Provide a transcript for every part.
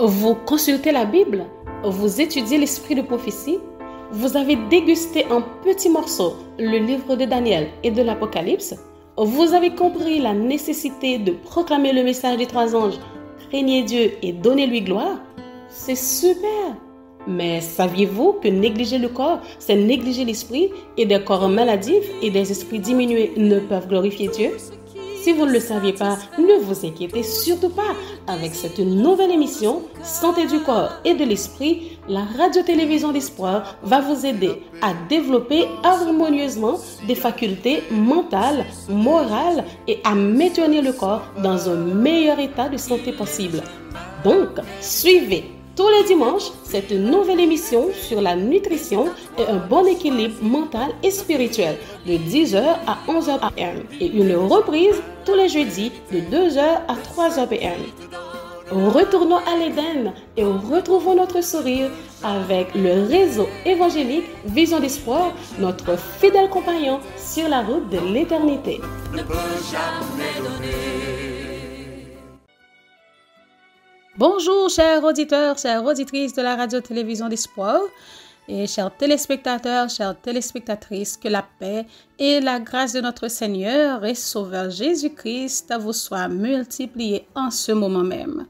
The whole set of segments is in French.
Vous consultez la Bible? Vous étudiez l'esprit de prophétie? Vous avez dégusté en petits morceaux le livre de Daniel et de l'Apocalypse? Vous avez compris la nécessité de proclamer le message des trois anges, craignez Dieu et donnez-lui gloire? C'est super! Mais saviez-vous que négliger le corps, c'est négliger l'esprit, et des corps maladifs et des esprits diminués ne peuvent glorifier Dieu? Si vous ne le saviez pas, ne vous inquiétez surtout pas. Avec cette nouvelle émission, Santé du corps et de l'esprit, la radio-télévision d'espoir va vous aider à développer harmonieusement des facultés mentales, morales et à maintenir le corps dans un meilleur état de santé possible. Donc, suivez tous les dimanches cette nouvelle émission sur la nutrition et un bon équilibre mental et spirituel de 10h à 11h AM et une reprise tous les jeudis de 2h à 3h PM. Retournons à l'Éden et retrouvons notre sourire avec le réseau évangélique Vision d'Espoir, notre fidèle compagnon sur la route de l'éternité. Ne peut jamais donner. Bonjour chers auditeurs, chères auditrices de la radio-télévision d'Espoir et chers téléspectateurs, chères téléspectatrices, que la paix et la grâce de notre Seigneur et Sauveur Jésus-Christ vous soient multipliées en ce moment même.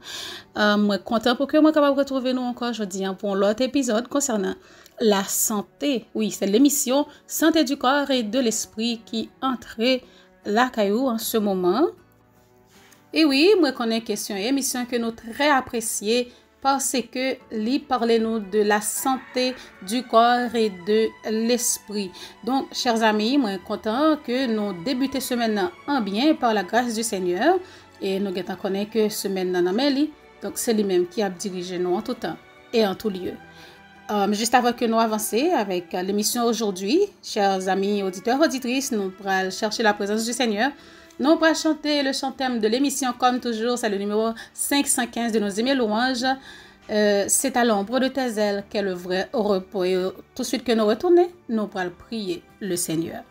Moi content pour que moi capable de retrouver nous encore aujourd'hui pour l'autre épisode concernant la santé. Oui, c'est l'émission Santé du corps et de l'esprit qui entrait la caillou en ce moment. Et oui, moi connais question et émission que nous très appréciée parce que lui parlez nous de la santé du corps et de l'esprit. Donc, chers amis, moi content que nous débutions semaine en bien par la grâce du Seigneur et nous connaissons que semaine nan lui. Donc, c'est lui-même qui a dirigé nous en tout temps et en tout lieu. Juste avant que nous avancions avec l'émission aujourd'hui, chers amis auditeurs, auditrices, nous allons chercher la présence du Seigneur. Nous allons chanter le chant thème de l'émission comme toujours, c'est le numéro 515 de nos aimés louanges. C'est à l'ombre de tes ailes qu'est le vrai repos. Et tout de suite que nous retournons, nous allons prier le Seigneur.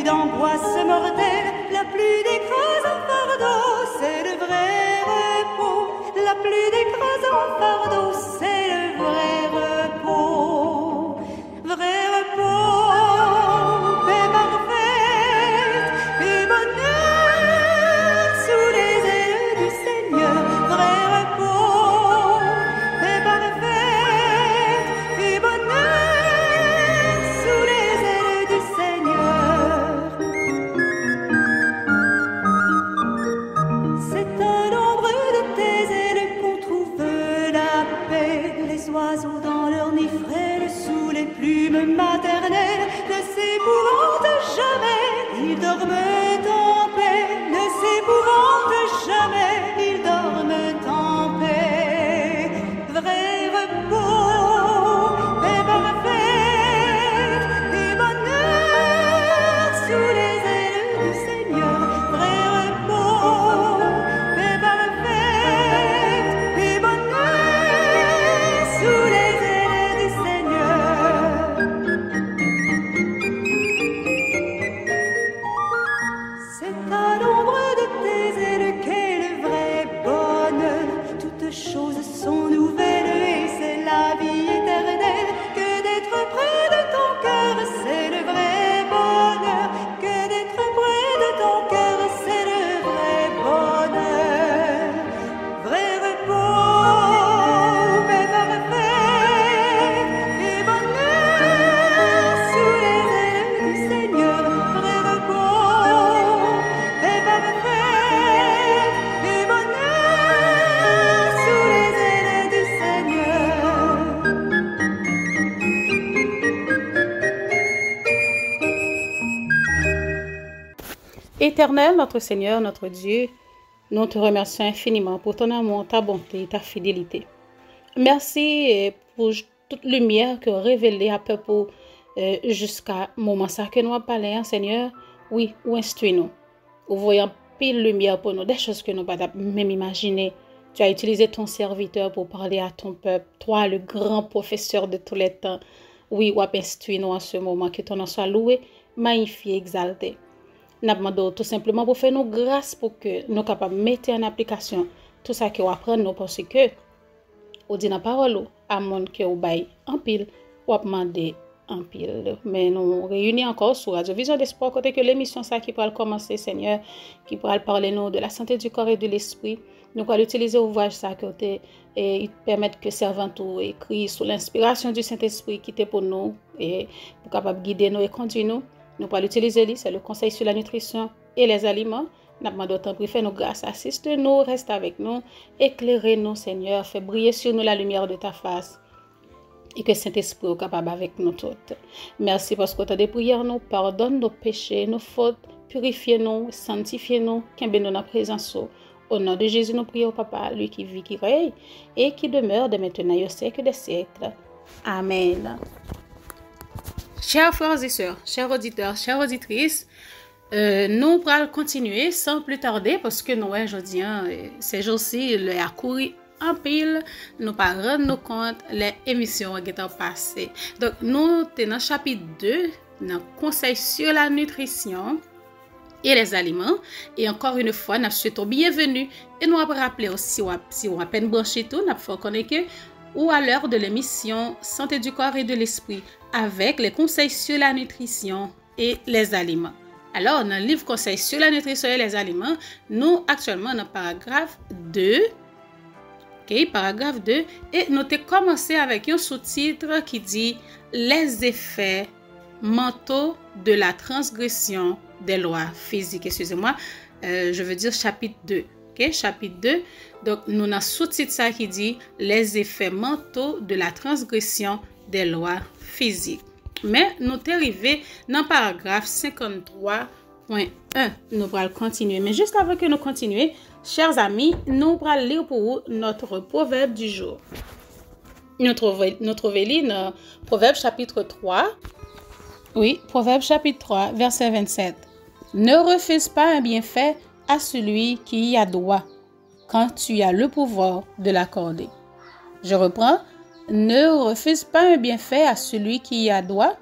D'angoisse mortelle, la pluie d'écrasant fardeau, c'est le vrai repos. La pluie d'écrasant fardeau, c'est le vrai repos. Vrai repos, paix parfaite et bonheur sous les ailes du Seigneur. Vrai repos, paix parfaite et bonheur sous les ailes du Seigneur. Oiseaux dans leur nid frêle sous les plumes maternelles ne s'épouvantent jamais, ils dorment en paix, ne s'épouvantent jamais, ils dorment en paix. Vrai repos, paix parfaite et bonheur sous les ailes du Seigneur. Vrai repos, paix parfaite et bonheur sous les ailes du Seigneur. C'est à l'ombre de tes ailes qu'est le vrai bonheur. Toutes choses sont nouvelles et c'est la vie éternelle. Que d'être près de ton cœur, c'est le vrai bonheur. Que d'être près de ton cœur, c'est le vrai bonheur. Vrai repos, paix parfaite et bonheur sous les ailes du Seigneur. Vrai repos, paix parfaite et bonheur sous les ailes du Seigneur. Éternel, notre Seigneur, notre Dieu, Nous te remercions infiniment pour ton amour, ta bonté, ta fidélité. Merci pour toute lumière que révélée à peuple jusqu'à moment ça que nous avons parlé, Seigneur. Oui, ou instruis-nous. Ou voyons pile lumière pour nous, des choses que nous ne pouvons pas même imaginer. Tu as utilisé ton serviteur pour parler à ton peuple. Toi, le grand professeur de tous les temps. Oui, ou instruis-nous en ce moment, que ton nom soit loué, magnifié, exalté. Nous demandons tout simplement pour faire nos grâces pour que nous soyons capables de mettre en application tout ça que nous apprenons parce que ou dit la parole à mon que ou bail en pile ou demander en pile. Mais nous réunis encore sur Radio Vision d'Espoir côté que l'émission ça qui pourra commencer, Seigneur, qui pourra parler nous de la santé du corps et de l'esprit. Nous allons utiliser l'ouvrage ça côté et permettre que servant tout écrit sous l'inspiration du Saint-Esprit qui était pour nous et pour capable guider nous et conduire nous. Nous allons utiliser c'est le conseil sur la nutrition et les aliments. Nous demandons autant pour faire nos grâces, assiste-nous, reste avec nous, éclairez-nous, Seigneur, fais briller sur nous la lumière de ta face et que Saint-Esprit soit capable avec nous toutes. Merci parce que tu as des prières, nous pardonne nos péchés, nos fautes, purifiez-nous, sanctifiez-nous, qu'embête nous dans présence. Au nom de Jésus, nous prions, Papa, lui qui vit, qui règne et qui demeure de maintenant et au siècle des siècles. Amen. Chers frères et sœurs, chers auditeurs, chères auditrices, nous allons continuer sans plus tarder parce que nous, aujourd'hui, ces jours-ci, le a couru en pile, nous pas rendre nous compte les émissions qui sont passées. Donc, nous sommes dans le chapitre 2, dans conseil sur la nutrition et les aliments. Et encore une fois, nous souhaitons bienvenue et nous avons rappelé aussi, si on a peine branché tout, nous avons connaître que ou à l'heure de l'émission Santé du corps et de l'esprit avec les conseils sur la nutrition et les aliments. Alors, dans le livre Conseils sur la nutrition et les aliments, nous actuellement dans le paragraphe 2. OK, paragraphe 2. Et nous avons commencé avec un sous-titre qui dit les effets mentaux de la transgression des lois physiques. Excusez-moi, je veux dire chapitre 2. OK, chapitre 2. Donc, nous avons un sous-titre ça qui dit les effets mentaux de la transgression des lois physiques. Mais nous sommes arrivés dans le paragraphe 53.1. Nous allons continuer. Mais juste avant que nous continuions, chers amis, nous allons lire pour vous notre proverbe du jour. Nous trouvons dans Proverbe chapitre 3. Oui, Proverbe chapitre 3, verset 27. Ne refuse pas un bienfait à celui qui y a droit, quand tu as le pouvoir de l'accorder. Je reprends. Ne refuse pas un bienfait à celui qui y a droit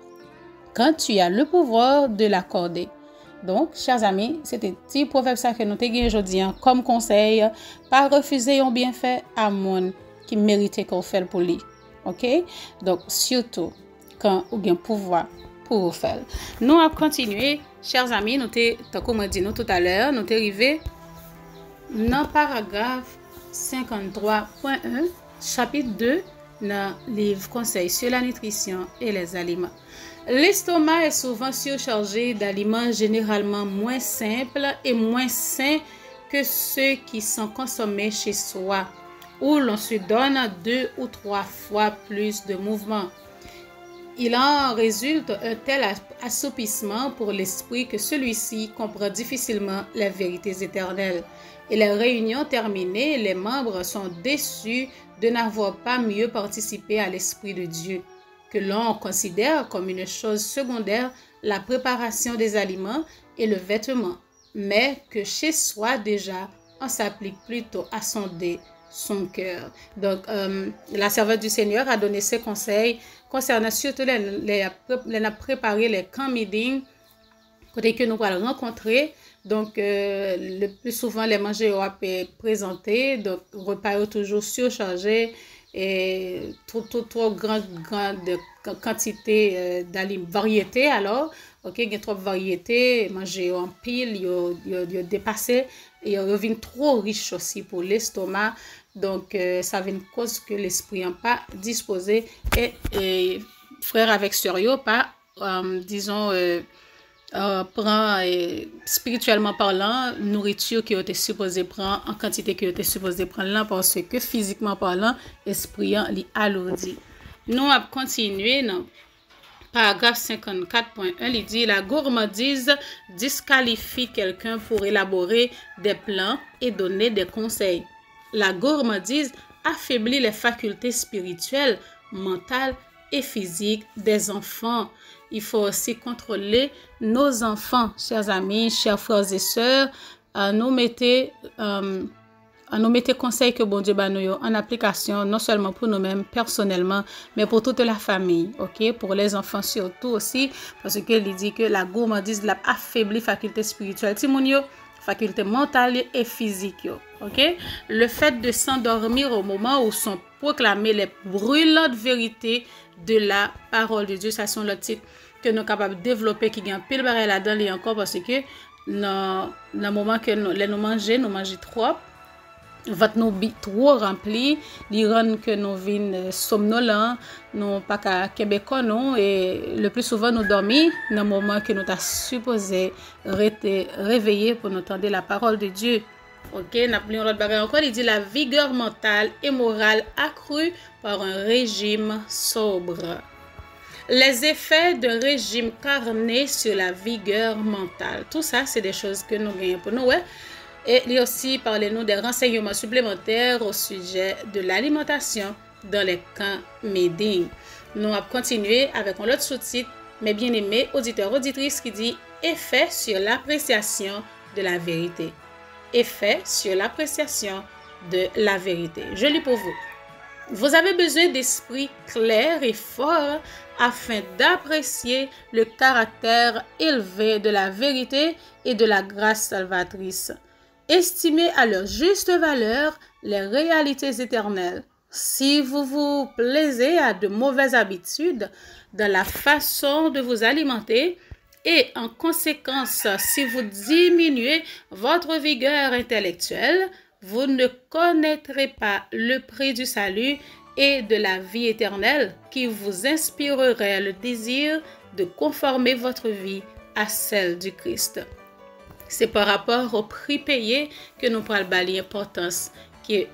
quand tu as le pouvoir de l'accorder. Donc, chers amis, c'était un petit proverbe ça que nous avons aujourd'hui comme conseil. Pas refuser un bienfait à monde qui méritait qu'on fait pour lui. OK? Donc, surtout quand vous avez un pouvoir pour vous faire. Nous allons continuer, chers amis. Comme on dit tout à l'heure, nous sommes arrivés dans le paragraphe 53.1, chapitre 2. Dans le livre Conseil sur la nutrition et les aliments. L'estomac est souvent surchargé d'aliments généralement moins simples et moins sains que ceux qui sont consommés chez soi, où l'on se donne 2 ou 3 fois plus de mouvements. Il en résulte un tel assoupissement pour l'esprit que celui-ci comprend difficilement les vérités éternelles. Et les réunions terminées, les membres sont déçus de n'avoir pas mieux participé à l'Esprit de Dieu, que l'on considère comme une chose secondaire la préparation des aliments et le vêtement, mais que chez soi déjà, on s'applique plutôt à sonder son cœur. Donc, la servante du Seigneur a donné ses conseils concernant surtout les préparer les camp meetings, côté que nous allons rencontrer. Donc, le plus souvent, les manger ont été présentés, donc repas toujours surchargés et trop grande quantité d'aliments, variété alors, ok, il y a trop de variété, manger en pile, il dépassé et il devient trop riche aussi pour l'estomac, donc ça vient cause que l'esprit n'est pas disposé et frère avec sœur, pas, disons, prend spirituellement parlant nourriture qui était supposé prendre en quantité qui était supposé prendre là parce que physiquement parlant esprit li alourdi. Nous avons continué dans paragraphe 54.1, il dit la gourmandise disqualifie quelqu'un pour élaborer des plans et donner des conseils. La gourmandise affaiblit les facultés spirituelles, mentales et physiques des enfants. Il faut aussi contrôler nos enfants, chers amis, chers frères et sœurs, à nous mettre conseils que bon Dieu ba nous en application, non seulement pour nous-mêmes personnellement, mais pour toute la famille, ok? Pour les enfants surtout aussi, parce que il dit que la gourmandise la affaiblit faculté spirituelle, timoun faculté mentale et physique, ok? Le fait de s'endormir au moment où sont proclamées les brûlantes vérités de la parole de Dieu, ça sont le titre que nous sommes capables de développer, qui gagne pile barrel là-dedans et encore parce que dans le moment que nous mangeons trop, votre nous trop rempli, li rend que nous vin somnolents, nous pas qu'à Québécois non et le plus souvent nous dormir dans le moment que nous t'a supposé rester réveillé pour nous entendre la parole de Dieu. OK, n'appelons l'autre bagage encore, il dit la vigueur mentale et morale accrue par un régime sobre. Les effets d'un régime carné sur la vigueur mentale. Tout ça, c'est des choses que nous gagnons pour nous. Ouais? Et il y a aussi parlez-nous des renseignements supplémentaires au sujet de l'alimentation dans les camps Médine. Nous allons continuer avec un autre sous-titre, mes bien-aimés auditeurs, auditrices, qui dit effet sur l'appréciation de la vérité. Effet sur l'appréciation de la vérité. Je lis pour vous. Vous avez besoin d'esprit clair et fort afin d'apprécier le caractère élevé de la vérité et de la grâce salvatrice. Estimez à leur juste valeur les réalités éternelles. Si vous vous plaisez à de mauvaises habitudes dans la façon de vous alimenter et en conséquence, si vous diminuez votre vigueur intellectuelle, vous ne connaîtrez pas le prix du salut et de la vie éternelle qui vous inspirerait le désir de conformer votre vie à celle du Christ. C'est par rapport au prix payé que nous parlons de l'importance qui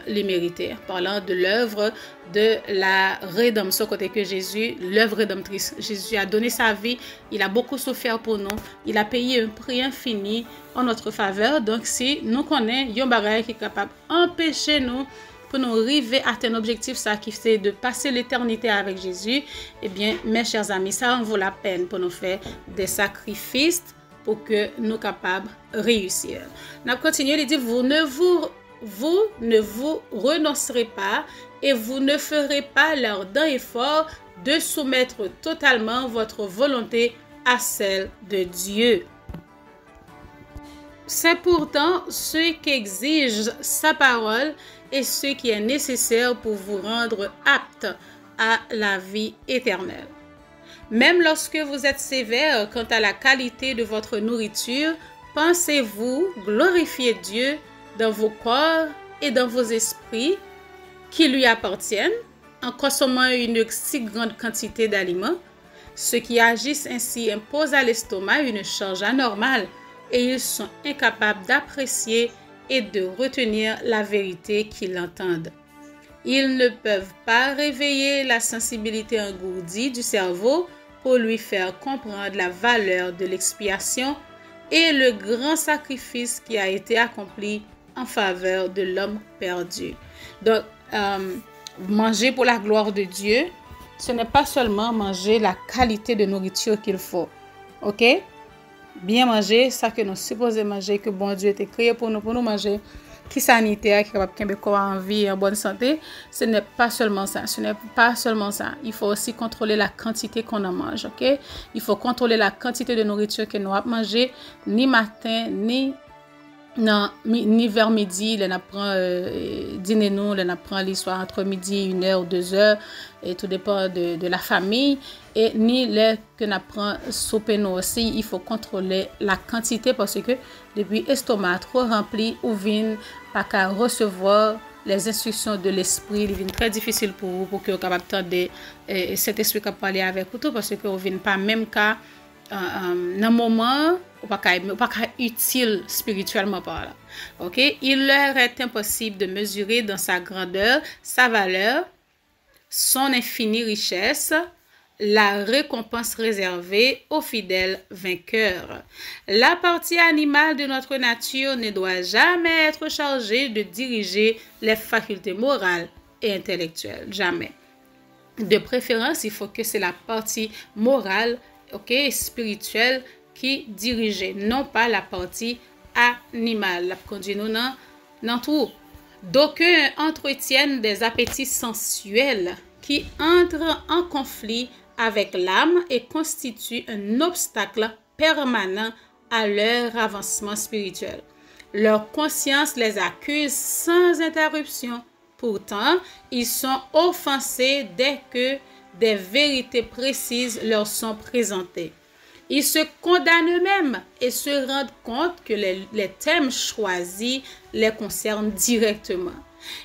les mériter. Parlant de l'œuvre de la rédemption, côté que Jésus, l'œuvre rédemptrice, Jésus a donné sa vie, il a beaucoup souffert pour nous, il a payé un prix infini en notre faveur. Donc si nous connaissons un bagage qui est capable d'empêcher nous pour nous arriver à un objectif, ça qui c'est de passer l'éternité avec Jésus, eh bien mes chers amis, ça en vaut la peine pour nous faire des sacrifices pour que nous capables de réussir. Nous continuons, il dit vous ne vous renoncerez pas et vous ne ferez pas l'ardent effort de soumettre totalement votre volonté à celle de Dieu. C'est pourtant ce qu'exige sa parole et ce qui est nécessaire pour vous rendre apte à la vie éternelle. Même lorsque vous êtes sévère quant à la qualité de votre nourriture, pensez-vous glorifier Dieu dans vos corps et dans vos esprits qui lui appartiennent en consommant une si grande quantité d'aliments? Ceux qui agissent ainsi imposent à l'estomac une charge anormale et ils sont incapables d'apprécier et de retenir la vérité qu'ils entendent. Ils ne peuvent pas réveiller la sensibilité engourdie du cerveau pour lui faire comprendre la valeur de l'expiation et le grand sacrifice qui a été accompli en faveur de l'homme perdu. Donc, manger pour la gloire de Dieu, ce n'est pas seulement manger la qualité de nourriture qu'il faut. OK? Bien manger, ça que nous supposons manger, que bon Dieu était créé pour nous manger, qui sanitaire, qui est capable de en vie et en bonne santé, ce n'est pas seulement ça. Ce n'est pas seulement ça. Il faut aussi contrôler la quantité qu'on en mange, ok? Il faut contrôler la quantité de nourriture que nous avons mangé, ni matin, ni vers midi, on apprend dîner nous, on apprend les soirs entre midi, 1h ou 2h, et tout dépend de la famille, et ni les que on apprend souper nous aussi, il faut contrôler la quantité parce que depuis l'estomac trop rempli ou vin pas qu'à recevoir les instructions de l'esprit, il est très difficile pour vous pour que vous capable de cet esprit qui parler avec vous parce que vous vient pas même qu'à dans moment ou pas utile spirituellement par là. OK, il leur est impossible de mesurer dans sa grandeur, sa valeur, son infinie richesse, la récompense réservée aux fidèles vainqueurs. La partie animale de notre nature ne doit jamais être chargée de diriger les facultés morales et intellectuelles. Jamais. De préférence, il faut que c'est la partie morale, et spirituelle qui dirige, non pas la partie animale. La conduit nous dans tout. D'aucuns entretiennent des appétits sensuels qui entrent en conflit avec l'âme et constituent un obstacle permanent à leur avancement spirituel. Leur conscience les accuse sans interruption. Pourtant, ils sont offensés dès que des vérités précises leur sont présentées. Ils se condamnent eux-mêmes et se rendent compte que les thèmes choisis les concernent directement.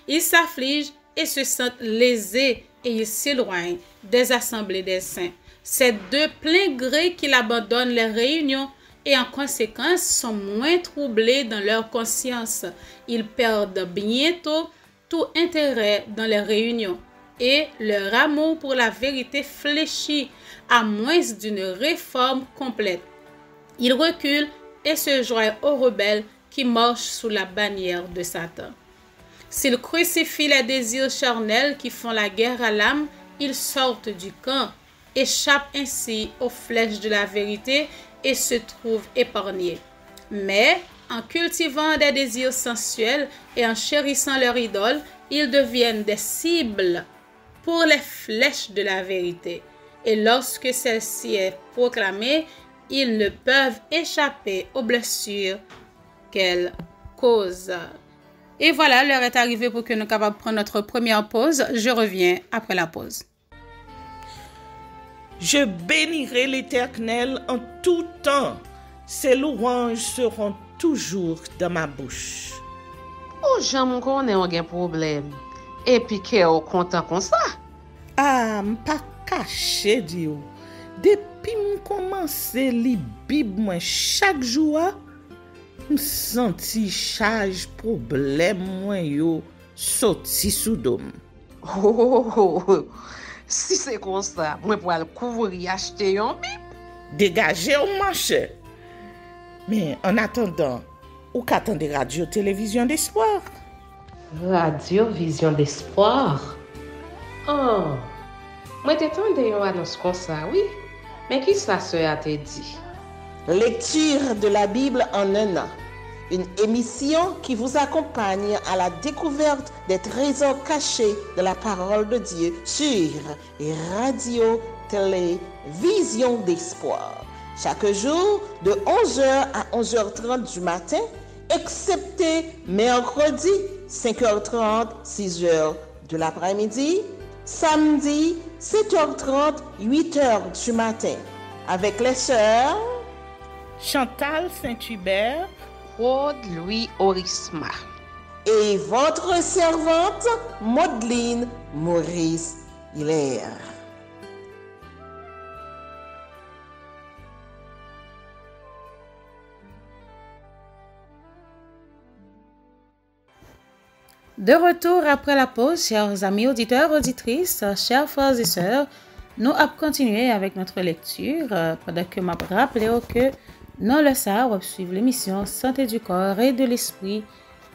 Ils s'affligent et se sentent lésés et ils s'éloignent des assemblées des saints. C'est de plein gré qu'ils abandonnent les réunions et en conséquence sont moins troublés dans leur conscience. Ils perdent bientôt tout intérêt dans les réunions et leur amour pour la vérité fléchit à moins d'une réforme complète. Ils reculent et se joignent aux rebelles qui marchent sous la bannière de Satan. S'ils crucifient les désirs charnels qui font la guerre à l'âme, ils sortent du camp, échappent ainsi aux flèches de la vérité et se trouvent épargnés. Mais en cultivant des désirs sensuels et en chérissant leur idole, ils deviennent des cibles pour les flèches de la vérité. Et lorsque celle-ci est proclamée, ils ne peuvent échapper aux blessures qu'elle cause. Et voilà, l'heure est arrivée pour que nous capables de prendre notre première pause. Je reviens après la pause. Je bénirai l'Éternel en tout temps. Ses louanges seront toujours dans ma bouche. Oh, j'aime qu'on ait un problème. Et puis qu'elle est content comme ça. Ah, m'pas caché Dieu. Depuis m'commence li Bible moi chaque jour, m'senti charge problème moi yo sorti sous dôme. Si c'est comme ça, moi pour aller couvrir acheter un Bible. Dégagez au marché. Mais en attendant, ou qu'attendez radio télévision d'espoir? Radio Vision d'Espoir. Oh, moi t'attendais une annonce comme ça, oui. Mais qui ça a te dit? Lecture de la Bible en un an. Une émission qui vous accompagne à la découverte des trésors cachés de la parole de Dieu sur Radio Télé Vision d'Espoir. Chaque jour de 11h à 11h30 du matin, excepté mercredi 5h30, 6h de l'après-midi, samedi 7h30, 8h du matin, avec les sœurs Chantal Saint-Hubert, Claude Louis Orisma et votre servante Maudeline Maurice Hilaire. De retour après la pause, chers amis auditeurs, auditrices, chers frères et sœurs, nous allons continuer avec notre lecture pendant que je rappelle que dans le SAR, on suivre l'émission Santé du corps et de l'esprit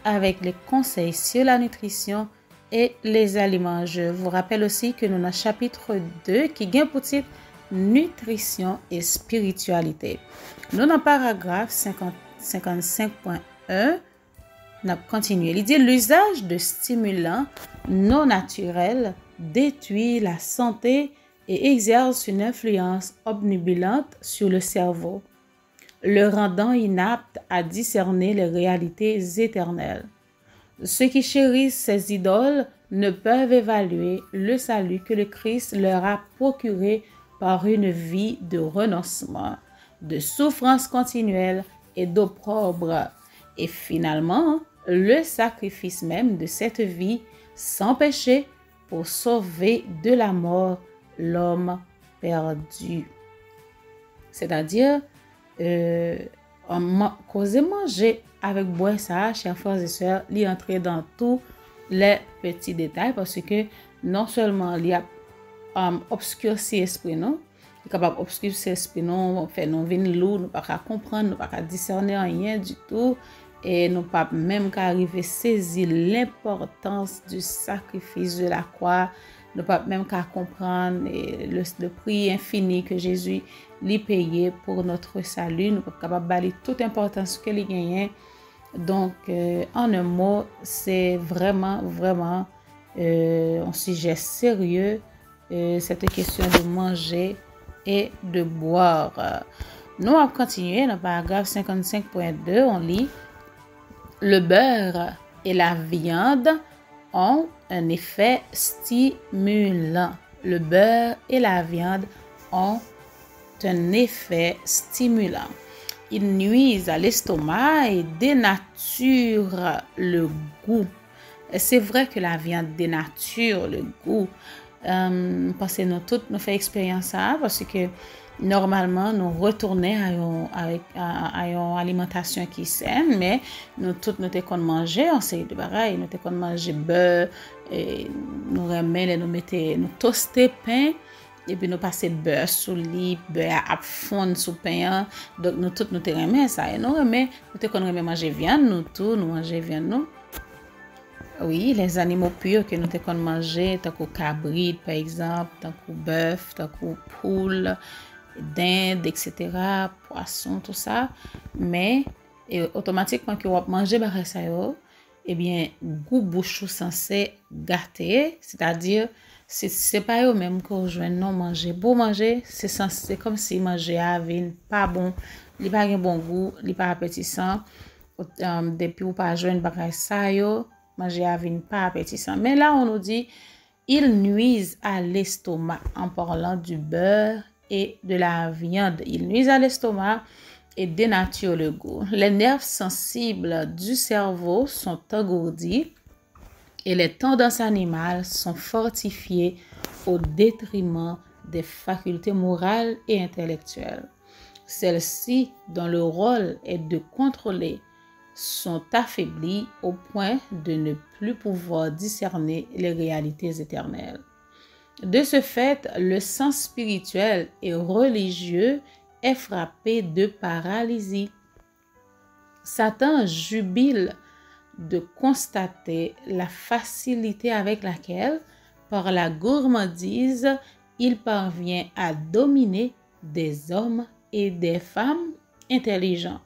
avec les conseils sur la nutrition et les aliments. Je vous rappelle aussi que nous avons chapitre 2 qui gagne pour titre Nutrition et spiritualité. Nous dans paragraphe 55.1. On a continué. Il dit l'usage de stimulants non naturels détruit la santé et exerce une influence obnubilante sur le cerveau, le rendant inapte à discerner les réalités éternelles. Ceux qui chérissent ces idoles ne peuvent évaluer le salut que le Christ leur a procuré par une vie de renoncement, de souffrance continuelle et d'opprobre. Et finalement, le sacrifice même de cette vie sans péché pour sauver de la mort l'homme perdu. C'est-à-dire, causer manger avec boire ça, chers frères et sœurs, l'y entrer dans tous les petits détails parce que non seulement il y a obscurcir l'esprit nous. Il est capable d'obscurcir l'esprit nous, fait nous venir lourd, nous pas comprendre, nous pas discerner rien du tout. Et nous pas même qu'arriver saisir l'importance du sacrifice de la croix. Nous pas même qu'à comprendre le prix infini que Jésus lui payé pour notre salut. Nous pas capable de balayer toute importance que lui gagne. Donc, en un mot, c'est vraiment un sujet sérieux, cette question de manger et de boire. Nous allons continuer dans le paragraphe 55.2, on lit « Le beurre et la viande ont un effet stimulant. » Le beurre et la viande ont un effet stimulant. Ils nuisent à l'estomac et dénaturent le goût. C'est vrai que la viande dénature le goût. Parce que nous toutes nous fait expérience ça, parce que normalement nous retournons à une alimentation qui est saine, mais nous toutes nous te manger on sait de pareil, nous te manger beurre, et nous remet nous toaster pain. Et puis nous passer beurre sous lit, beurre à fond sous pain. Donc nous toutes nous te remet ça. Et nous te remet manger viande, nous manger viande nous. Oui, les animaux purs que nous te manger, tant que cabrit par exemple, tant que bœuf, tant que poule, dinde, etc., poisson, tout ça. Mais automatiquement que vous mangez ça yo, eh bien goût bouche censé gâter, c'est-à-dire c'est pas eux même que je non manger. Pour manger, c'est comme si manger avait pas bon, il pas un bon goût, il pas appétissant. Depuis ou pas joindre bagay ça yo, manger avait pas appétissant. Mais là on nous dit ils nuisent à l'estomac en parlant du beurre et de la viande. Ils nuisent à l'estomac et dénaturent le goût. Les nerfs sensibles du cerveau sont engourdis et les tendances animales sont fortifiées au détriment des facultés morales et intellectuelles. Celles-ci, dont le rôle est de contrôler, sont affaiblies au point de ne plus pouvoir discerner les réalités éternelles. De ce fait, le sens spirituel et religieux est frappé de paralysie. Satan jubile de constater la facilité avec laquelle, par la gourmandise, il parvient à dominer des hommes et des femmes intelligents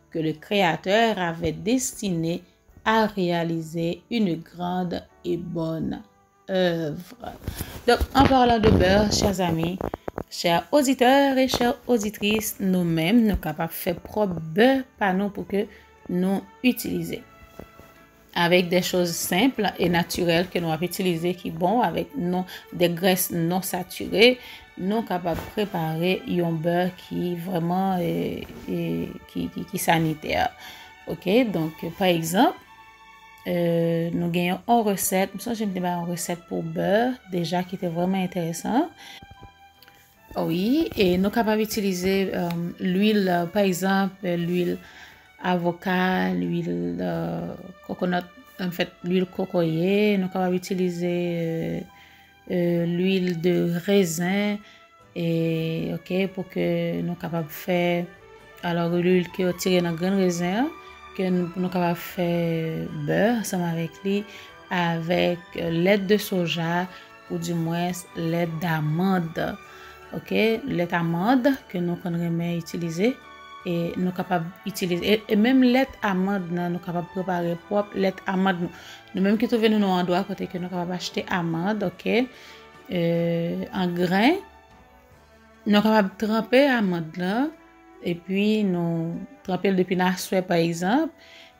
que le Créateur avait destinés à réaliser une grande et bonne œuvre. Donc, en parlant de beurre, chers amis, chers auditeurs et chères auditrices, nous-mêmes, nous sommes capables de faire propre beurre par nous pour que nous utilisions. Avec des choses simples et naturelles que nous avons utilisées qui bon avec des graisses non saturées, nous sommes capables de préparer un beurre qui vraiment qui sanitaire. OK, donc par exemple, nous gagnons une recette, j'aime bien une recette pour beurre déjà qui était vraiment intéressant. Oui, et nous sommes capables d'utiliser l'huile, par exemple, l'huile avocat, l'huile coconut, en fait l'huile cocoyer, nous sommes capables d'utiliser l'huile de raisin et OK pour que nous capables de faire alors l'huile qui est tirée dans grain raisin que nous capables de faire beurre ensemble avec lui avec lait de soja ou du moins lait d'amande. OK, lait d'amande que nous connaissons utiliser et nous capables utiliser et même lait amande nous capables préparer propre lait amande nous même qui trouver nous endroit côté que nous capables acheter amande. OK, en grain nous capables tremper amande là et puis nous tremper depuis la soirée par exemple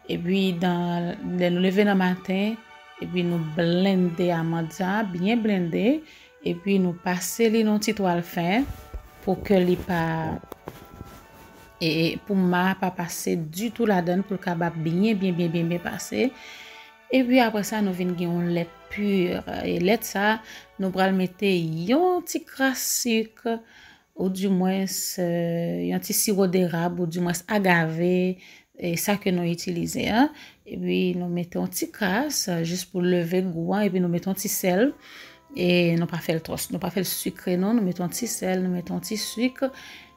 et puis nous lever dans matin et puis nous blender amande ça bien blender et puis nous passer les dans petite toile fin pour que les pas et pour ma pas passer du tout là-dedans pour capable bien passer et puis après ça nous venons gagner un lait pur et lait ça nous pral mettre un petit crasse sucre ou du moins un petit sirop d'érable ou du moins agave et ça que nous utilisons et puis nous mettons un petit crasse juste pour lever goût et puis nous mettons un petit sel et nous pas faire le toast, nous pas faire le sucré non, nous mettons un petit sel, nous mettons un petit sucre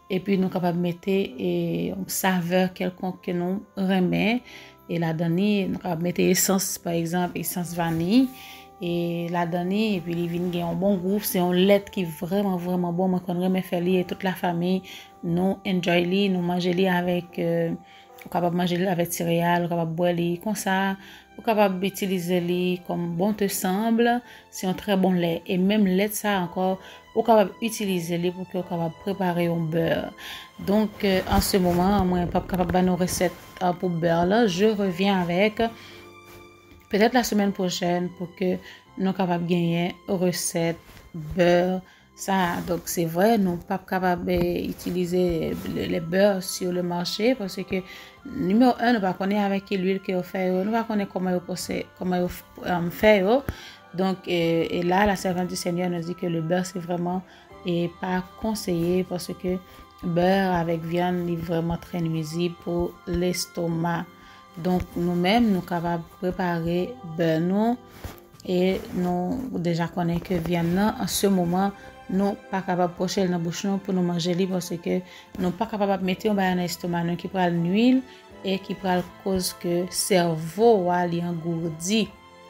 et puis nous capable mettre une saveur quelconque que nous remet et la donner nous capable mettre essence par exemple essence vanille et la donner et puis il vient gagner un bon goût, c'est un lait qui est vraiment bon, moi qu'on remet faire et toute la famille nous enjoy li, nous manger li avec ou capable manger li avec céréales, ou capable boire li comme ça, ou capable utiliser li comme bon te semble, c'est un très bon lait et même lait ça encore ou capable utiliser li pour que capable préparer un beurre. Donc en ce moment moi pas capable de nos recettes pour beurre là, je reviens avec peut-être la semaine prochaine pour que nous capable gagner recette beurre ça. Donc c'est vrai nous pas capable utiliser les beurres sur le marché parce que numéro 1 nous pas connaît avec quelle huile que fait, nous pas connaît comment fait. Donc et là la servante du Seigneur nous dit que le beurre c'est vraiment pas conseillé parce que beurre avec viande est vraiment très nuisible pour l'estomac. Donc nous-mêmes nous capables préparer beurre nous et nous déjà connaît que viande là en ce moment nous pas capable pocher dans bouche nous pour nous manger li parce que nous pas capable mettre en dans l'estomac qui prend l'huile et qui prend cause que cerveau a li engourdi.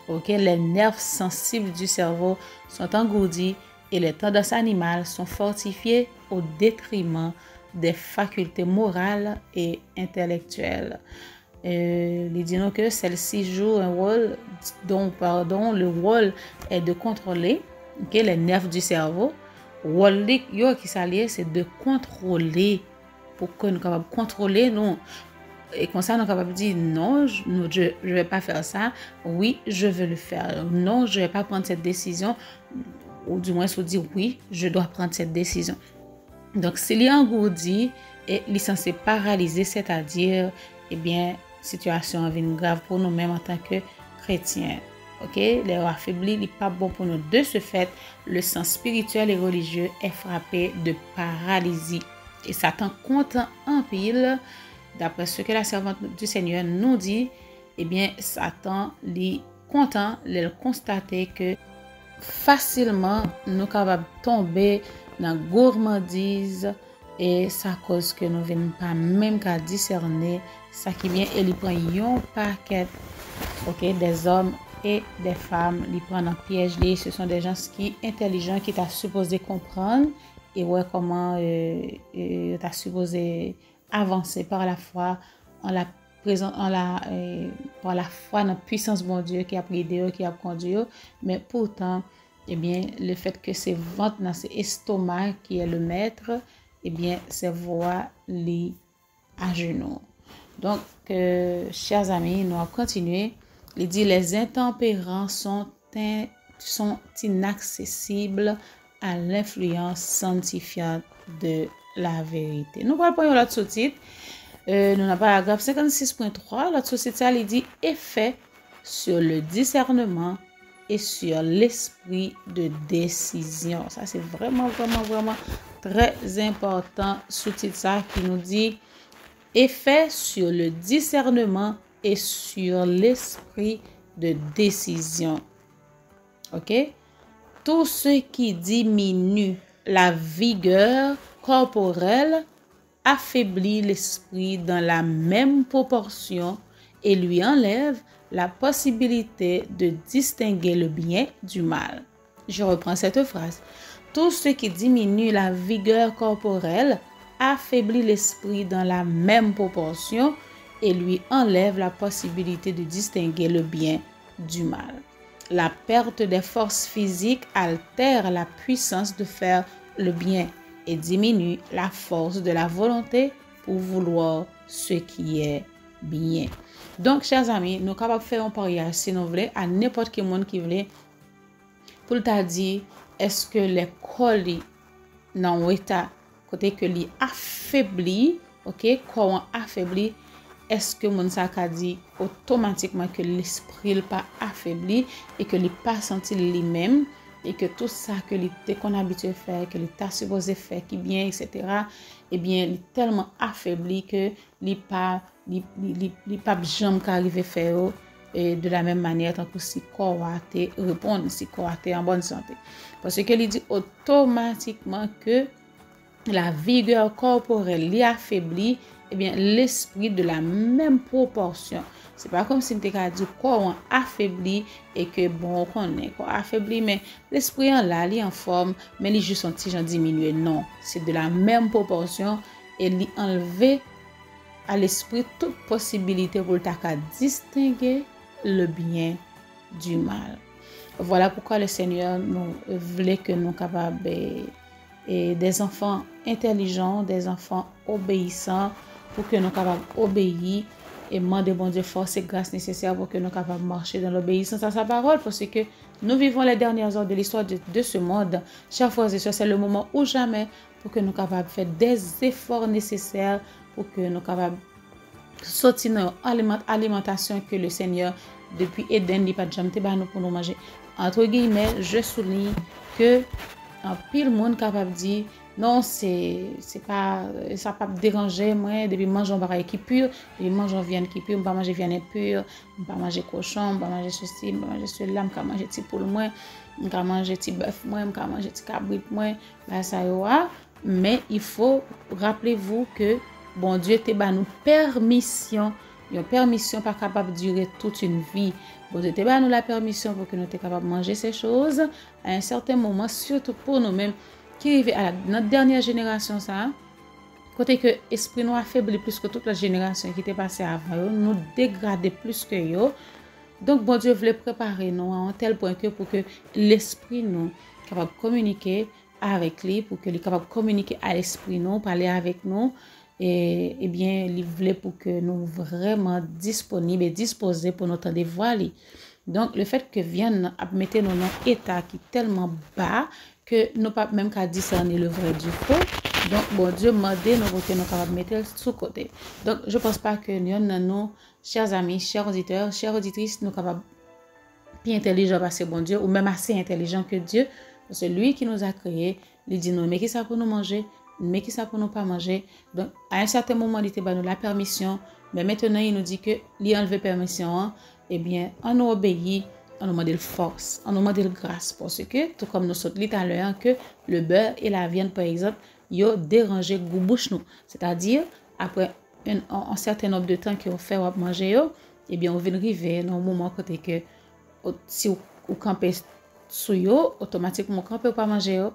OK, les nerfs sensibles du cerveau sont engourdis et les tendances animales sont fortifiées au détriment des facultés morales et intellectuelles. Il dit que celle-ci joue un rôle le rôle est de contrôler les nerfs du cerveau. Rôle qui s'allie c'est de contrôler pour que nous capable contrôler nous et comme ça nous capable dire non je vais pas faire ça, oui je vais le faire, non je vais pas prendre cette décision ou du moins se dire oui je dois prendre cette décision. Donc s'il y a engourdi et il est censé paralyser, c'est-à-dire situation est grave pour nous-mêmes en tant que chrétiens. OK, les affaiblis n'est pas bon pour nous. De ce fait, le sens spirituel et religieux est frappé de paralysie. Et Satan compte en pile, d'après ce que la servante du Seigneur nous dit, Satan est content de constater que facilement nous capables tomber dans gourmandise et ça cause que nous venons pas même qu'à discerner ça qui vient et il prend un paquet des hommes et des femmes, ils prennent un piège, ce sont des gens qui intelligents qui t'a supposé comprendre et comment t'a supposé avancer par la foi par la foi dans la puissance de Dieu qui a pris Dieu qui a conduit, mais pourtant le fait que c'est ventre dans ses estomac qui est le maître, c'est voix les à genoux. Donc chers amis, nous allons continuer. Il dit les intempérants sont inaccessibles à l'influence sanctifiante de la vérité. Nous allons prendre l'autre sous-titre. Nous avons paragraphe 56.3. L'autre sous-titre ça il dit effet sur le discernement et sur l'esprit de décision. Ça c'est vraiment très important. Sous-titre ça qui nous dit effet sur le discernement et sur l'esprit de décision. OK? Tout ce qui diminue la vigueur corporelle affaiblit l'esprit dans la même proportion et lui enlève la possibilité de distinguer le bien du mal. Je reprends cette phrase. Tout ce qui diminue la vigueur corporelle affaiblit l'esprit dans la même proportion et lui enlève la possibilité de distinguer le bien du mal. La perte des forces physiques altère la puissance de faire le bien et diminue la force de la volonté pour vouloir ce qui est bien. Donc, chers amis, nous sommes capables de faire un pariage, si nous voulons, à n'importe quel monde qui veut, pour t'a dire, est-ce que les colis dans l'état côté que li affaibli, OK, comment affaibli, est-ce que mon sac a dit automatiquement que l'esprit n'est pas affaibli et que il pas senti lui-même et que tout ça que l'été qu'on habitué faire, que l'état supposé faire qui bien, etc. Il est tellement affaibli que il pas jamais qu'arriver faire et de la même manière tant que si corps a été répondre, si corps a été en bonne santé. Parce que il dit automatiquement que la vigueur corporelle l'y affaiblit, eh bien l'esprit de la même proportion. C'est pas comme si on t'a dit corps affaibli et que bon on connaît corps affaibli mais l'esprit en là, il en forme mais il juste un petit genre diminué. Non, c'est de la même proportion et il enlever à l'esprit toute possibilité pour ta distinguer le bien du mal. Voilà pourquoi le Seigneur nous voulait que nous capables et des enfants intelligents, des enfants obéissants pour que nous capables obéir et demander bon Dieu force et grâce nécessaires pour que nous capables marcher dans l'obéissance à sa parole parce que nous vivons les dernières heures de l'histoire de ce monde. Chers frères et sœurs, c'est le moment ou jamais pour que nous capables faire des efforts nécessaires pour que nous capables sortir dans l'alimentation que le Seigneur depuis Éden n'a pas jamais nous pour nous manger. Entre guillemets, je souligne que un pile monde capable dire non c'est pas ça pas déranger moi depuis manger pareil qui pur, depuis manger viande qui pur, pas manger viande pure, pas manger cochon, pas manger ceci, pas manger cela, pas manger petit poule moi, pas manger petit bœuf moi, pas manger petit cabrit moi, bah ça y a, mais il faut rappelez-vous que bon Dieu te ba nous permission, une permission pas capable de durer toute une vie. Bon Dieu te ba nous la permission pour que nous soyons capables de manger ces choses à un certain moment, surtout pour nous-mêmes qui arrivent à notre dernière génération ça. Côté que esprit nous affaibli plus que toute la génération qui était passée avant, nous dégrader plus que yo. Donc bon Dieu voulait préparer nous à un tel point que pour que l'esprit nous capable de communiquer avec lui, pour que lui capable de communiquer à l'esprit nous, parler avec nous. Et bien, il voulait pour que nous vraiment disponibles et disposés pour notre devoir. Donc, le fait que vienne mettre nous dans un état qui est tellement bas que nous pas même qu'à discerner le vrai du faux. Donc, bon Dieu m'a dit nous que nous capables de mettre sous côté. Donc, je pense pas que nous, chers amis, chers auditeurs, chères auditrices, nous capables bien intelligents parce que bon Dieu, ou même assez intelligents que Dieu, parce que lui qui nous a créés, il dit non, mais qui ça pour nous manger? Mais qui ça pour nous pas manger. Donc à un certain moment il était nous la permission, mais maintenant il nous dit que lui enlever permission, eh bien on nous obéit, on nous demande de force, on nous demande de grâce parce que tout comme nous sommes dit tout à l'heure que le beurre et la viande par exemple, yo dérangé goût bouche nous. C'est-à-dire après un certain nombre de temps qu'on fait manger yo, eh bien on vient arriver dans un moment côté que si ou camper sous yo, automatiquement camper pas manger yo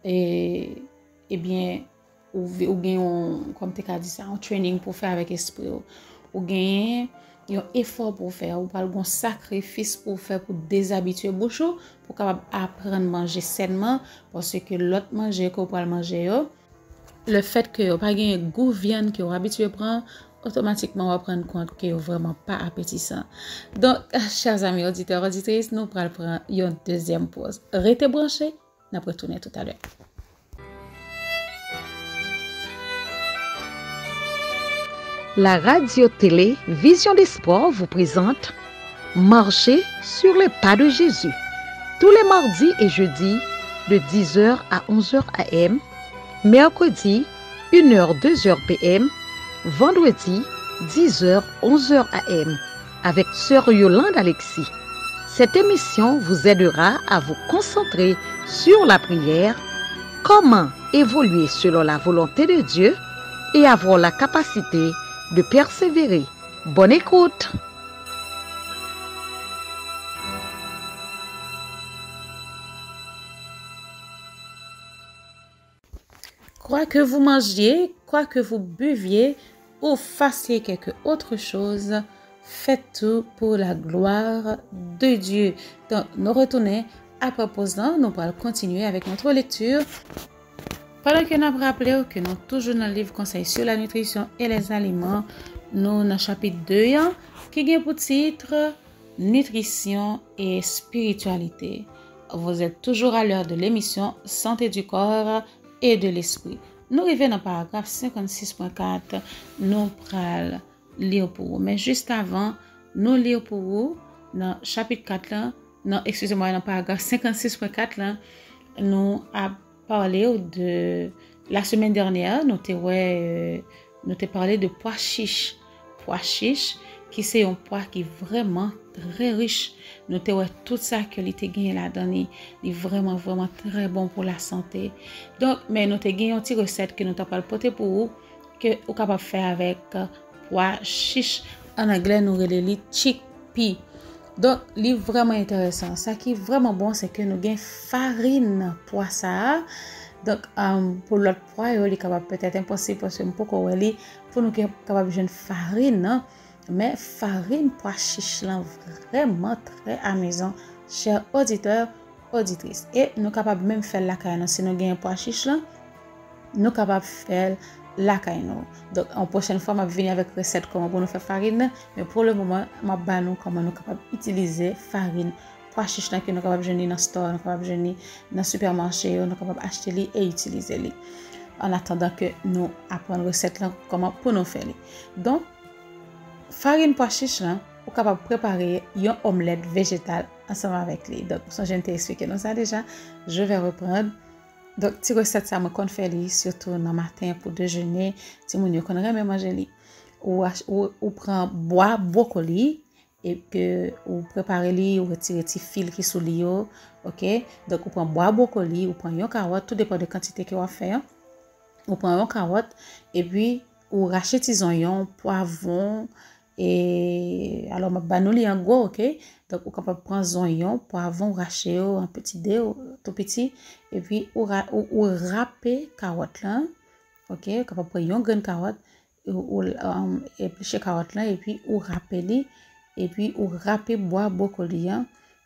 et eh bien ou gagne comme tu as dit ça un training pour faire avec esprit ou gagne un effort pour faire ou pas un sacrifice pour faire pour déshabituer bouche pour capable apprendre à manger sainement parce que l'autre manger qu'on peut manger le fait que pas gagne goût viande que on habitué prendre automatiquement on va prendre compte que vraiment pas appétissant. Donc chers amis auditeurs auditrices, nous allons prendre une deuxième pause. Restez branchés, nous allons retourner tout à l'heure. La radio-télé Vision d'Espoir vous présente Marcher sur les pas de Jésus. Tous les mardis et jeudis de 10h à 11h AM, mercredi 1h 2h PM, vendredi 10h 11h AM avec Sœur Yolande Alexis. Cette émission vous aidera à vous concentrer sur la prière, comment évoluer selon la volonté de Dieu et avoir la capacité de persévérer. Bonne écoute. Quoi que vous mangiez, quoi que vous buviez ou fassiez quelque autre chose, faites tout pour la gloire de Dieu. Donc, nous retournons à propos nous allons continuer avec notre lecture. Pendant que nous rappelons que nous toujours dans le livre Conseil sur la nutrition et les aliments, nous dans chapitre 2 qui a pour titre Nutrition et spiritualité. Vous êtes toujours à l'heure de l'émission Santé du corps et de l'esprit. Nous arrivons dans le paragraphe 56.4. Nous allons lire pour vous. Mais juste avant, nous lire pour vous dans chapitre 4 dans le paragraphe 56.4 nous avons parlé de la semaine dernière, nous avons parlé de pois chiche. qui c'est un poids qui est vraiment très riche. Nous te ouais tout ça que li te gagné là-dedans, est vraiment très bon pour la santé. Donc, mais nous te gagné une petite recette que nous t'a pas porter pour vous, que vous capable faire avec pois chiche. En anglais, nous relève chickpea. Donc, li vraiment intéressant. Ça qui est vraiment bon, c'est que nous gagnons farine pois ça. Donc, pour l'autre pois, il est capable peut-être impossible parce que pour nous capable de farine, non? Mais farine pois chiche là vraiment très amusant, chers auditeurs, auditrices. Et nous capable même faire la caille, si nous gagnons pois chiche là, nous capable faire la caille. Donc, en prochaine fois, je vais venir avec recette comment pour nous faire farine, mais pour le moment, je vais nous comment nous capable utiliser farine pois chiche que nous capable de dans le store, nous capable de dans le supermarché, nous capable acheter li et utiliser li. En attendant que nous apprendre recette là comment pour nous faire li. Donc farine pois chiche là, vous capable préparer une omelette végétale ensemble avec lui. Donc je viens de expliquer nous ça déjà, je vais reprendre. Donc cette recette ça me qu'on faire li surtout dans matin pour déjeuner, si mon yo connaît même manger li. Ou prend bois brocoli et que ou préparer li ou retirer petit fil qui sous li yo, OK? Donc on prend bois brocoli, ou prend une carotte, tout dépend de quantité que on va faire. On prend une carotte et puis ou racher petits oignons, poivron et alors ma banou li en gros, OK? Donc on capable prendre oignons, poivron, racher en petit dé tout petit et puis ou râper carotte là, OK? Capable prendre une grande carotte ou éplucher carotte là et puis ou râper li et puis ou râper bois brocoli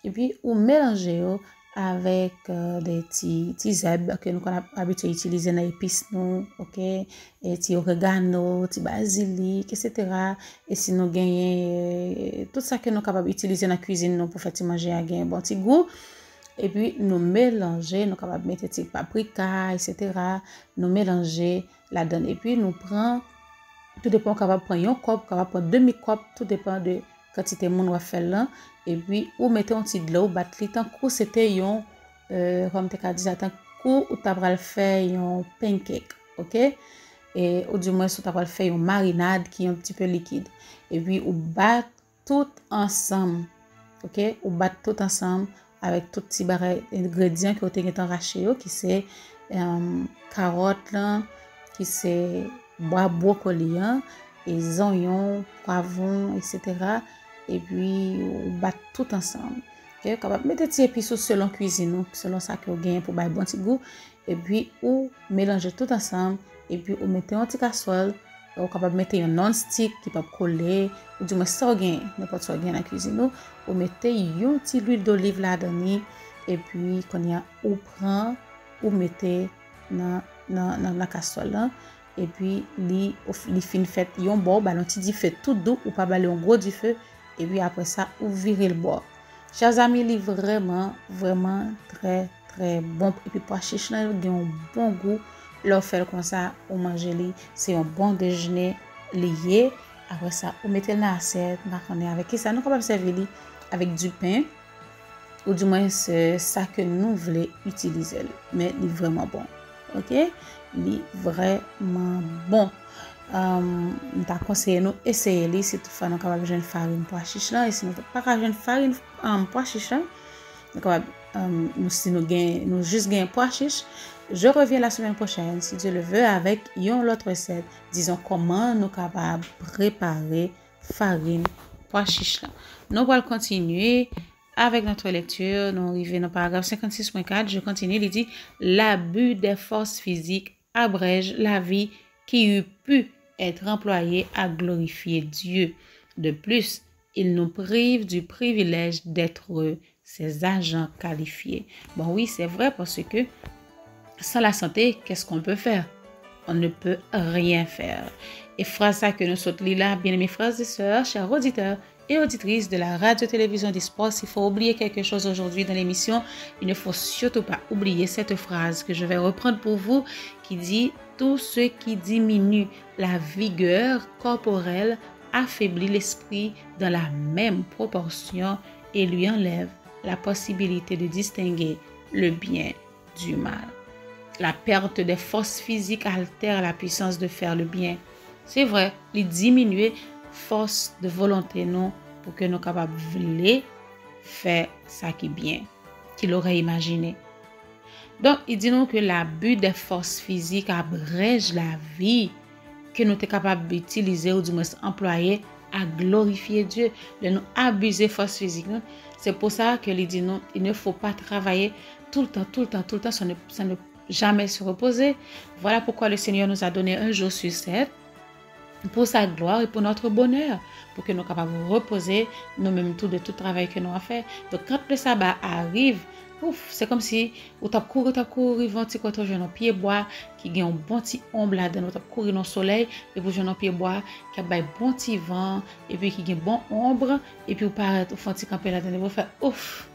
et puis ou mélanger avec des petits herbes que nous avons habitué à utiliser dans l'épice nous, OK, et petit oregano, petit basilic, etc. Et si nous gagnons tout ça que nous capables d'utiliser dans la cuisine nous pour faire manger à gagner un bon petit goût. Et puis nous mélanger, nous capables mettre petit paprika, etc. Nous mélanger là-dedans et puis nous prend tout dépend capable prendre un cup, capable prendre demi-cup, tout dépend de quantité mon va faire là et puis ou mettez un petit de l'eau battre li tant que c'était un comme tu as dit tant que ou tu vas faire un pancake, OK, et ou du moins tu vas faire une marinade qui est un petit peu liquide et puis ou battre tout ensemble, OK, ou battre tout ensemble avec tout petits ingrédients que tu as arraché qui c'est carotte là, qui c'est bois brocoli et oignons, poivrons, etc. Et puis on bat tout ensemble. OK, capable mettre des épices selon cuisine, selon ça que vous gagnez pour bailler bon petit goût et puis ou mélanger tout ensemble et puis on mettez un petit casserole, ou capable mettre un non-stick qui peut coller ou du moins ça gagne n'importe quoi dans la cuisine, ou mettez un petit huile d'olive là-dedans et puis quand il y a ou prend ou mettez dans la casserole là. Et puis li fin fait yon bord ballon ti di fait tout doux ou pas baler un gros du feu et puis après ça ou virer le bord. Chers amis, li vraiment très bon et puis pois chiche là il a un bon goût. Leur faire comme ça ou manger li, c'est un bon déjeuner lié. Après ça ou mettez dans l'assiette, on avec qui ça nous capable servir li avec du pain ou du moins c'est ça que nous voulons utiliser mais il est vraiment bon. OK, li vraiment bon. T'a conseillé nous essayer li si toutefois nous capable jeune farine pois chiche là et si nous pas jeune farine pois chiche là nous capable si nous juste gain pois chiche. Je reviens la semaine prochaine si Dieu le veut avec une autre recette, disons comment nous capable préparer farine pois chiche là. Nous allons continuer avec notre lecture. Nous arrivons au paragraphe 56.4. Je continue. Il dit l'abus des forces physiques abrège la vie qui eût pu être employée à glorifier Dieu. De plus, il nous prive du privilège d'être ses agents qualifiés. Bon, oui, c'est vrai parce que sans la santé, qu'est-ce qu'on peut faire? On ne peut rien faire. Et phrase ça que nous sautons là, bien aimés frères et sœurs, chers auditeurs et auditrices de la radio-télévision des sports, s'il faut oublier quelque chose aujourd'hui dans l'émission, il ne faut surtout pas oublier cette phrase que je vais reprendre pour vous qui dit « Tout ce qui diminue la vigueur corporelle affaiblit l'esprit dans la même proportion et lui enlève la possibilité de distinguer le bien du mal. » La perte des forces physiques altère la puissance de faire le bien. C'est vrai, les diminuer force de volonté nous pour que nous capables de faire ça qui est bien, qu'il aurait imaginé. Donc, il dit nous que l'abus des forces physiques abrège la vie que nous sommes capables d'utiliser ou du moins employer à glorifier Dieu. De nous abuser force physique. C'est pour ça que il dit non, il ne faut pas travailler tout le temps, ça ne jamais se reposer. Voilà pourquoi le Seigneur nous a donné un jour sur 7 pour sa gloire et pour notre bonheur, pour que nous soyons capables de reposer nous-mêmes tout de tout travail que nous avons fait. Donc quand le sabbat arrive, c'est comme si ou t'as couru vent ti côté jeune pied bois qui gagne un bon petit ombre là dedans, t'as couru dans le soleil et pour jeune pied bois qui a un bon petit vent et puis qui gagne bon ombre et puis ou paraît au fond ti camper là dedans, vous faire ouf.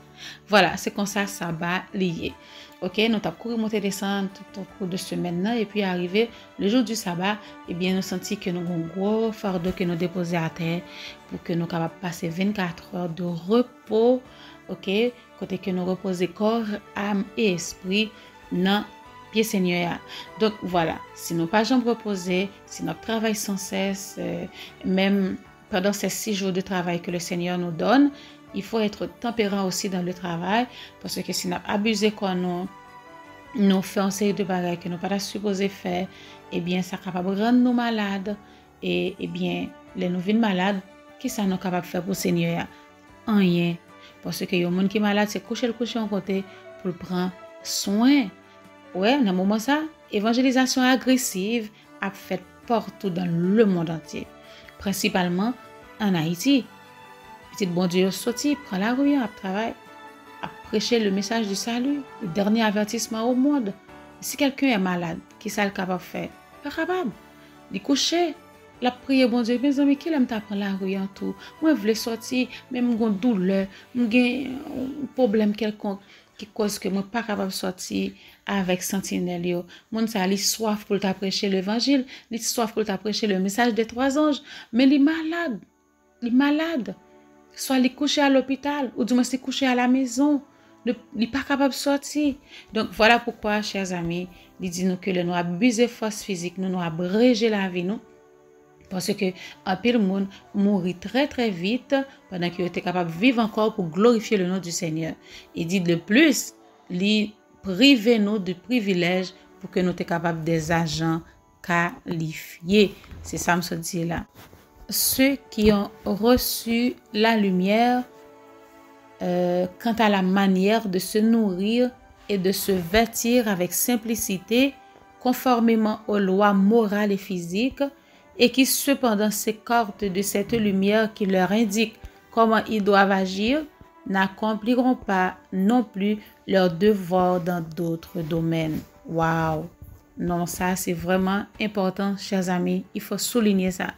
Voilà, c'est comme ça sabbat lié. OK, nous t'as couru monter descendre tout au cours de semaine là et puis arrivé le jour du sabbat, eh bien nous senti que nous avons un gros fardeau que nous déposer à terre pour que nous capables passer 24 heures de repos. OK, côté que nous reposer corps, âme et esprit dans pied Seigneur. Donc voilà, si nous pas jamais reposer, si nous travaillons sans cesse, même pendant ces 6 jours de travail que le Seigneur nous donne, il faut être tempérant aussi dans le travail parce que si nous abusé quand nous faisons une série de bagages que nous pas supposé faire, eh bien ça capable de rendre nous malades et bien les nous vînes malades, qu'est-ce que nous capable de faire pour le Seigneur? Rien. Parce que les gens qui sont malades, c'est coucher en côté pour prendre soin. Ouais, dans le moment ça, évangélisation agressive a fait partout dans le monde entier. Principalement en Haïti. Petit bon Dieu sorti, prend la rue, à travail, à prêcher le message du salut, le dernier avertissement au monde. Si quelqu'un est malade, qui ça le capable de faire? Pas capable. Il coucher. La prière, bon Dieu, mes amis, qui l'aime t'apprendre la rue en tout? Moi, je veux sortir, même j'ai une douleur, j'ai un problème quelconque qui cause que moi pas capable de sortir avec sentinelle. Mon ça, il soif pour t'apprêcher l'évangile, il soif pour t'apprêcher le message des 3 anges, mais il est malade. Soit il est couché à l'hôpital, ou du moins il est couché à la maison. Il n'est pas capable de sortir. Donc, voilà pourquoi, chers amis, il dit nous que nous abusons de force physique, nous abréger la vie, nous. Parce que un peu de monde mourit très très vite pendant qu'il était capable de vivre encore pour glorifier le nom du Seigneur. Il dit de plus, il prive nous de privilèges pour que nous soyons capables des agents qualifiés. C'est ça me dit là. Ceux qui ont reçu la lumière quant à la manière de se nourrir et de se vêtir avec simplicité, conformément aux lois morales et physiques, et qui cependant s'écartent de cette lumière qui leur indique comment ils doivent agir, n'accompliront pas non plus leurs devoirs dans d'autres domaines. Waouh! Non, ça c'est vraiment important, chers amis. Il faut souligner ça.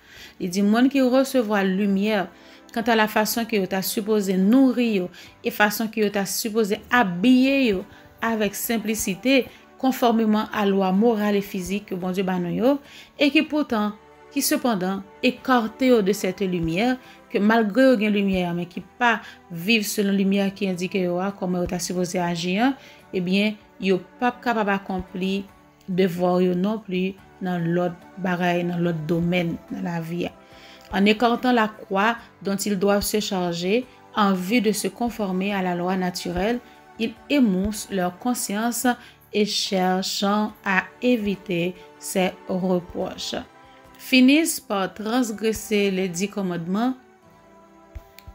Il dit, monde qui recevoir lumière quant à la façon que tu as supposé nourrir et façon que tu as supposé habiller avec simplicité, conformément à la loi morale et physique que bon Dieu banouyo, et qui cependant écarté de cette lumière, que malgré une lumière, mais qui pas vivent selon la lumière qui indique comment tu as supposé agir, eh bien, ils pas capable d'accomplir devoir non plus dans l'autre bagaille, dans l'autre domaine de la vie. En écartant la croix dont ils doivent se charger en vue de se conformer à la loi naturelle, ils émoussent leur conscience et cherchant à éviter ces reproches, finissent par transgresser les 10 commandements.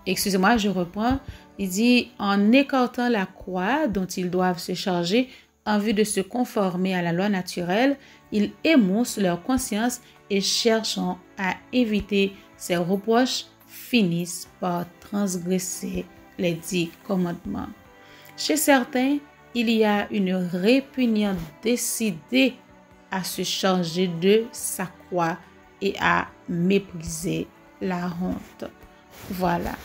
Excusez-moi, je reprends. Il dit, en écartant la croix dont ils doivent se charger en vue de se conformer à la loi naturelle, ils émoussent leur conscience et cherchant à éviter ces reproches, finissent par transgresser les 10 commandements. Chez certains, il y a une répugnance décidée à se charger de sa croix et à mépriser la honte. Voilà.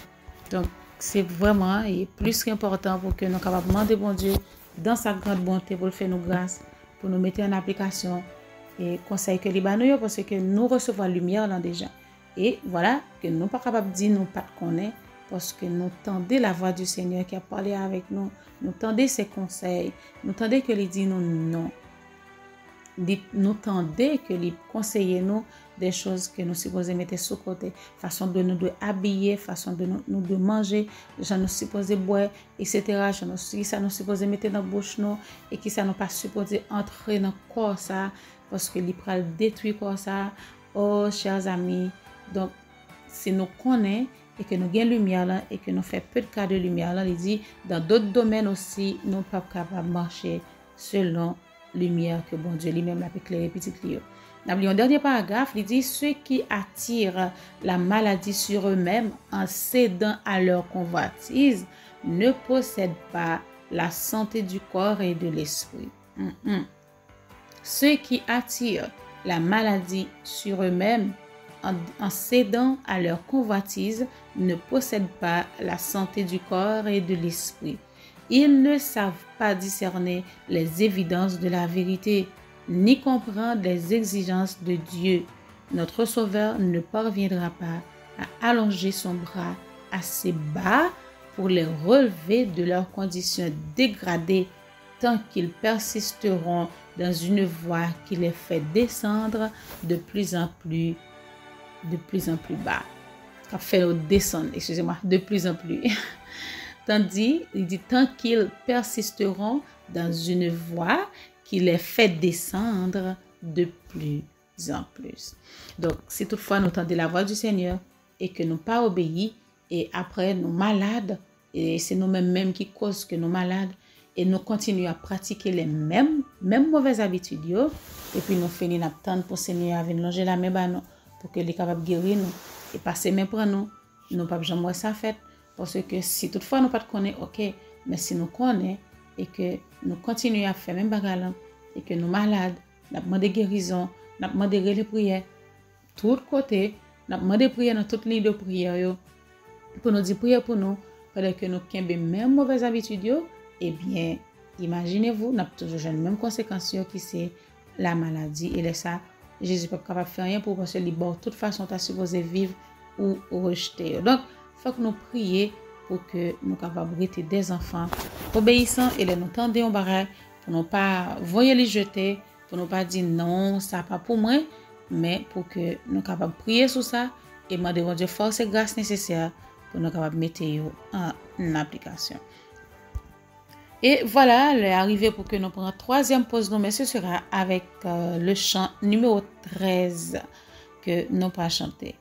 Donc, c'est vraiment et plus qu'important pour que nous capables de demander bon Dieu dans sa grande bonté pour le faire nous grâce, pour nous mettre en application et conseil que les banouilles parce que nous recevons la lumière là déjà. Et voilà, que nous pas capables de dire nous pas de connaître parce que nous tendez la voix du Seigneur qui a parlé avec nous, nous tendez ses conseils, nous tendez que les dit nous non. nous tendait que les conseiller nous des choses que nous supposons mettre sous côté, façon de nous de habiller, façon de nous de manger, j'en nous supposé boire, etc. Qui ça nous supposé mettre dans la bouche nous et qui ça nous pas supposé entrer dans le corps ça parce que il pral détruire corps ça. Oh chers amis, donc si nous connaissons et que nous gagnons lumière là et que nous faisons peu de cas de lumière là, il dit dans d'autres domaines aussi nous ne sommes pas capables de marcher selon lumière que bon Dieu lui-même l'a éclairé petit Léo. Dans le dernier paragraphe, il dit ceux qui attirent la maladie sur eux-mêmes en cédant à leur convoitise ne possèdent pas la santé du corps et de l'esprit. Ceux qui attirent la maladie sur eux-mêmes en cédant à leur convoitise ne possèdent pas la santé du corps et de l'esprit. Ils ne savent pas discerner les évidences de la vérité, ni comprendre les exigences de Dieu. Notre Sauveur ne parviendra pas à allonger son bras assez bas pour les relever de leurs conditions dégradées tant qu'ils persisteront dans une voie qui les fait descendre de plus en plus bas. Ça fait descendre, excusez-moi, de plus en plus. Tandis, il dit, tant qu'ils persisteront dans une voie qui les fait descendre de plus en plus. Donc, si toutefois nous tendons la voix du Seigneur et que nous pas obéis, et après nous malades, et c'est nous-mêmes qui causent que nous malades, et nous continuons à pratiquer les mêmes mauvaises habitudes, et puis nous finissons d'attendre pour le Seigneur à venir longer la main pour que les capables de guérir nous, et passer même pour nous ne pas jamais ça fait. Parce que si toutefois nous ne connaissons pas, ok, mais si nous connaissons et que nous continuons à faire même bagarre et que nous malades, nous avons demandé guérison, nous avons demandé les prières, tout côté, nous avons demandé prières dans toutes les lignes de prière pour nous dire prière pour nous, pendant que nous avons même mauvaises habitudes, eh bien, imaginez-vous, nous avons toujours les mêmes conséquences qui c'est la maladie et ça, Jésus n'est pas capable de faire rien pour parce que de toute façon, tu as supposé vivre ou rejeter. Donc, il faut que nous prions pour que nous capables de être des enfants obéissants et les nous tendre en barrage pour ne pas voyer les jeter, pour ne pas dire non, ça n'est pas pour moi, mais pour que nous capables de prier sur ça et demander à Dieu force et grâce nécessaire pour nous capables de mettre en application. Et voilà, l'heure est arrivée pour que nous prenions la troisième pause, mais ce sera avec le chant numéro 13 que nous pas chanter.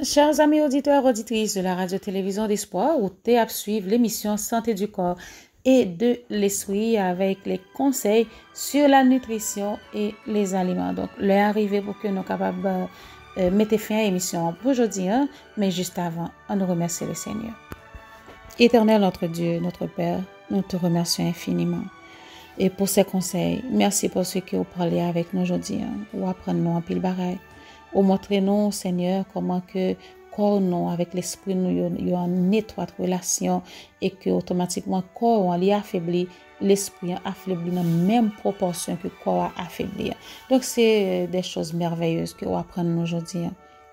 Chers amis auditeurs, auditrices de la radio-télévision d'Espoir, où t'es à suivre l'émission Santé du corps et de l'esprit avec les conseils sur la nutrition et les aliments. Donc, l'heure est arrivée pour que nous soyons capables de mettre fin à l'émission pour aujourd'hui, hein, mais juste avant, on nous remercie le Seigneur. Éternel notre Dieu, notre Père, nous te remercions infiniment. Et pour ces conseils, merci pour ce que vous parlez avec nous aujourd'hui, hein, ou apprendre-nous en pile bagaille. Ou montrer-nous, Seigneur, comment que corps nous, avec l'esprit nous, y a une étroite relation et que automatiquement corps on est affaibli, l'esprit affaibli dans la même proportion que corps a affaibli. Donc c'est des choses merveilleuses que nous apprenons aujourd'hui.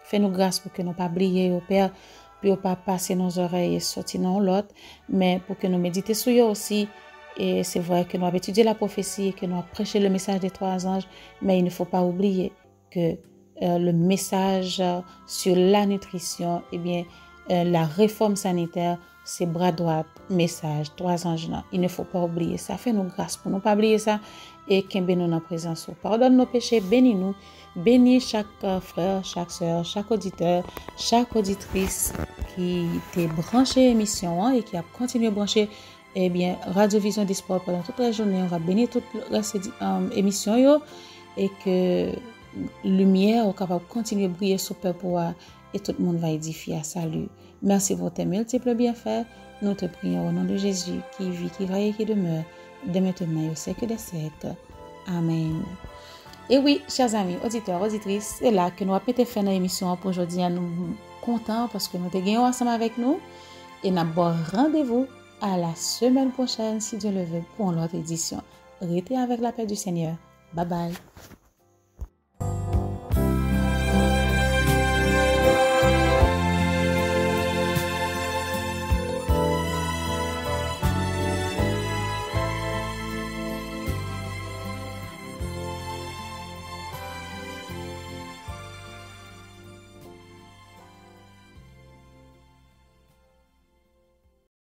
Fais-nous grâce pour que nous ne pas oublier au Père, puis pas passer nos oreilles et sortir dans l'autre, mais pour que nous méditions sur eux aussi. Et c'est vrai que nous avons étudié la prophétie et que nous avons prêché le message des 3 anges, mais il ne faut pas oublier que le message sur la nutrition, eh bien, la réforme sanitaire, c'est bras droit, message, 3 anges. Il ne faut pas oublier ça. Fais-nous grâce pour ne pas oublier ça et qu'il nous dans la présence. Pardonne nos péchés, bénis-nous. Bénis chaque frère, chaque soeur, chaque auditeur, chaque auditrice qui t'est branché émission et qui a continué à brancher Radio Vision d'Espoir pendant toute la journée. On va bénir toute la émission et que lumière est capable de continuer à briller sur le peuple et tout le monde va édifier à salut. Merci pour tes multiples bienfaits. Nous te prions au nom de Jésus qui vit, qui règne et qui demeure dès maintenant et au siècle des siècles. Amen. Et oui, chers amis, auditeurs, auditrices, c'est là que nous avons été fait dans l'émission pour aujourd'hui. Nous sommes contents parce que nous te gagnons ensemble avec nous et nous avons rendez-vous à la semaine prochaine si Dieu le veut pour l'autre édition. Restez avec la paix du Seigneur. Bye bye.